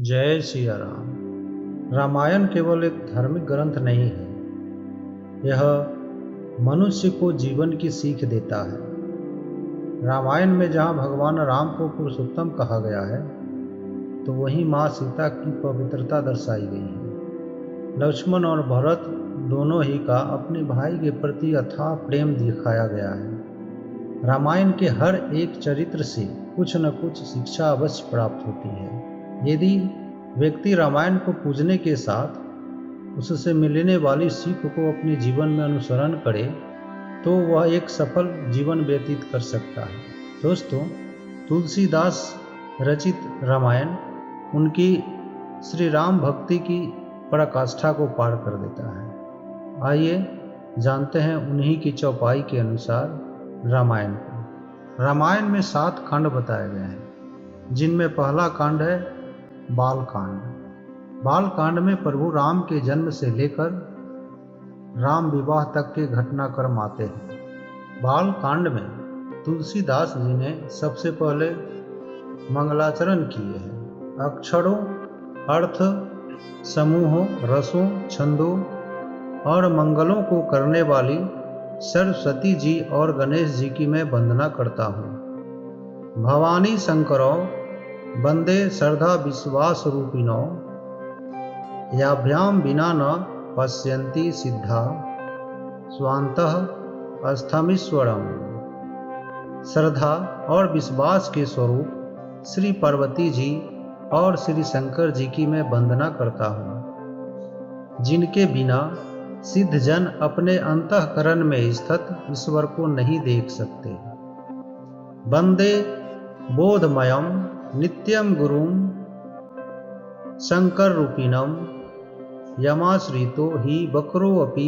जय सिया राम। रामायण केवल एक धार्मिक ग्रंथ नहीं है, यह मनुष्य को जीवन की सीख देता है। रामायण में जहाँ भगवान राम को पुरुषोत्तम कहा गया है, तो वहीं माँ सीता की पवित्रता दर्शाई गई है। लक्ष्मण और भरत दोनों ही का अपने भाई के प्रति अथाह प्रेम दिखाया गया है। रामायण के हर एक चरित्र से कुछ न कुछ शिक्षा अवश्य प्राप्त होती है। यदि व्यक्ति रामायण को पूजने के साथ उससे मिलने वाली सीख को अपने जीवन में अनुसरण करे, तो वह एक सफल जीवन व्यतीत कर सकता है। दोस्तों, तुलसीदास रचित रामायण उनकी श्री राम भक्ति की पराकाष्ठा को पार कर देता है। आइए जानते हैं उन्हीं की चौपाई के अनुसार रामायण को। रामायण में 7 कांड बताए गए हैं, जिनमें पहला कांड है बाल कांड। बाल कांड में प्रभु राम के जन्म से लेकर राम विवाह तक के घटनाक्रम आते हैं। बाल कांड में तुलसीदास जी ने सबसे पहले मंगलाचरण किए हैं। अक्षरों, अर्थ, समूहों, रसों, छंदों और मंगलों को करने वाली सरस्वती जी और गणेश जी की मैं वंदना करता हूँ। भवानी शंकरों वंदे श्रद्धा विश्वास रूपिणो, याभ्याम विना न पश्यन्ति सिद्धा स्वान्तः अस्थमीश्वरम। श्रद्धा और विश्वास के स्वरूप श्री पार्वती जी और श्री शंकर जी की मैं वंदना करता हूँ, जिनके बिना सिद्ध जन अपने अंतःकरण में स्थित ईश्वर को नहीं देख सकते। वंदे बोधमयम नित्यम गुरुम शंकर रूपिणम, यमाश्रितो हि वक्रोऽपि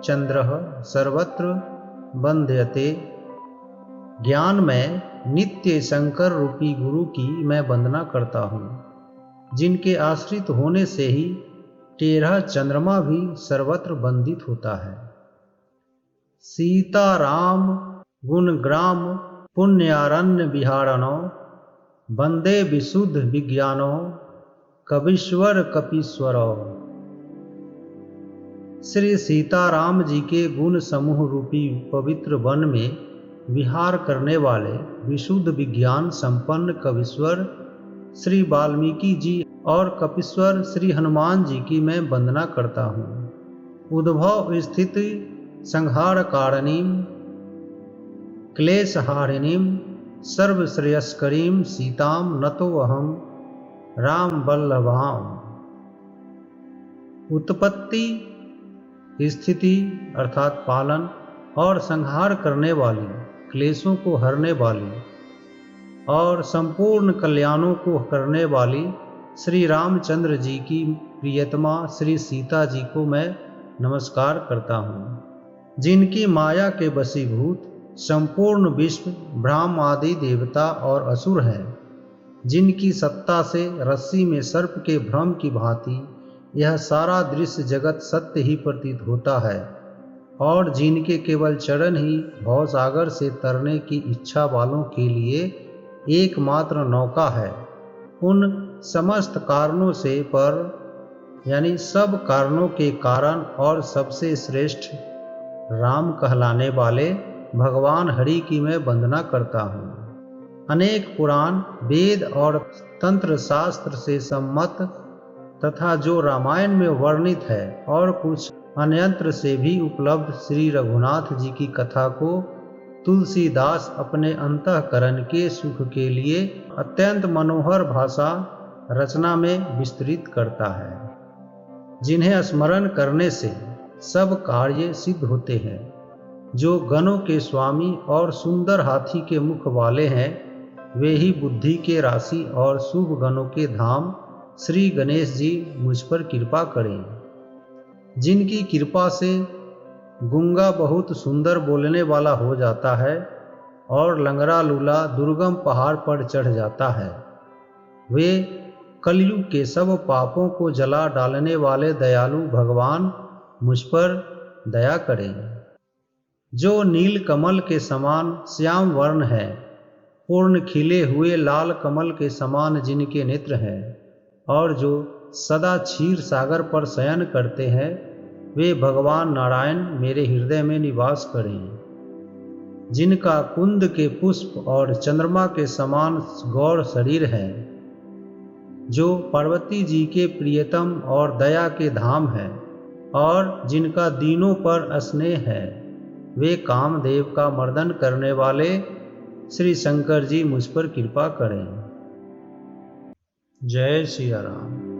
चंद्रः सर्वत्र वंद्यते। ज्ञान में नित्य शंकर रूपी गुरु की मैं वंदना करता हूँ, जिनके आश्रित होने से ही टेढ़ा चंद्रमा भी सर्वत्र वंदित होता है। सीताराम गुणग्राम पुण्यारण्य विहारणो, वंदे विशुद्ध विज्ञानो कवीश्वर कपीश्वरो। श्री सीताराम जी के गुण समूह रूपी पवित्र वन में विहार करने वाले विशुद्ध विज्ञान संपन्न कवीश्वर श्री वाल्मीकि जी और कपीश्वर श्री हनुमान जी की मैं वंदना करता हूँ। उद्भव स्थिति संहार कारणीम क्लेशहारिणीम सर्वश्रेयस्करीम सीताम नतो अहम राम वल्लभाम। उत्पत्ति, स्थिति अर्थात पालन और संहार करने वाली, क्लेशों को हरने वाली और संपूर्ण कल्याणों को करने वाली श्री रामचंद्र जी की प्रियतमा श्री सीता जी को मैं नमस्कार करता हूँ, जिनकी माया के वशीभूत संपूर्ण विश्व ब्रह्म आदि देवता और असुर हैं, जिनकी सत्ता से रस्सी में सर्प के भ्रम की भांति यह सारा दृश्य जगत सत्य ही प्रतीत होता है, और जिनके केवल चरण ही भवसागर से तरने की इच्छा वालों के लिए एकमात्र नौका है। उन समस्त कारणों से पर यानी सब कारणों के कारण और सबसे श्रेष्ठ राम कहलाने वाले भगवान हरि की मैं वंदना करता हूँ। अनेक पुराण, वेद और तंत्र शास्त्र से सम्मत तथा जो रामायण में वर्णित है और कुछ अन्यंत्र से भी उपलब्ध श्री रघुनाथ जी की कथा को तुलसीदास अपने अंतःकरण के सुख के लिए अत्यंत मनोहर भाषा रचना में विस्तृत करता है, जिन्हें स्मरण करने से सब कार्य सिद्ध होते हैं। जो गणों के स्वामी और सुंदर हाथी के मुख वाले हैं, वे ही बुद्धि के राशि और शुभ गणों के धाम श्री गणेश जी मुझ पर कृपा करें, जिनकी कृपा से गूंगा बहुत सुंदर बोलने वाला हो जाता है और लंगड़ा लूला दुर्गम पहाड़ पर चढ़ जाता है। वे कलयुग के सब पापों को जला डालने वाले दयालु भगवान मुझ पर दया करें। जो नील कमल के समान श्याम वर्ण है, पूर्ण खिले हुए लाल कमल के समान जिनके नेत्र हैं और जो सदा क्षीर सागर पर शयन करते हैं, वे भगवान नारायण मेरे हृदय में निवास करें। जिनका कुंद के पुष्प और चंद्रमा के समान गौर शरीर है, जो पार्वती जी के प्रियतम और दया के धाम है, और जिनका दीनों पर स्नेह है, वे कामदेव का मर्दन करने वाले श्री शंकर जी मुझ पर कृपा करें। जय सिया राम।